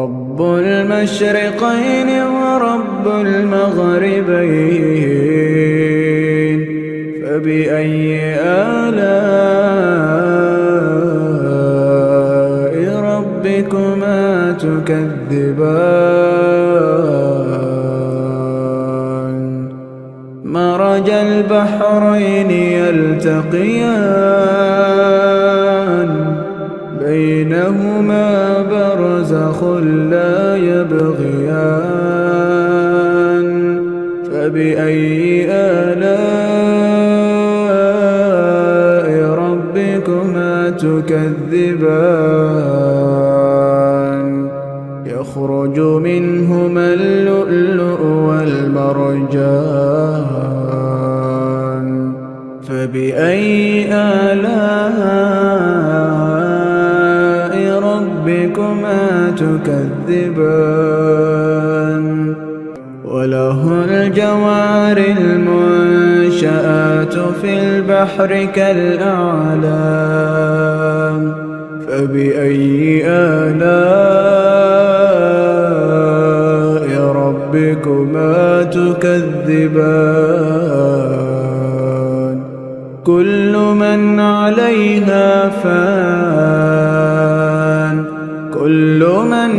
رب المشرقين ورب المغربين، فبأي آلاء ربكما تكذبان. مرج البحرين يلتقيان، بينهما برزخ لا يبغيان، فبأي آلاء ربكما تكذبان. يخرج منهما اللؤلؤ والمرجان، فبأي آلاء ربكما تكذبان. وله الجوار المنشآت في البحر كالأعلام، فبأي آلاء ربكما تكذبان. كل من عليها فان، كل من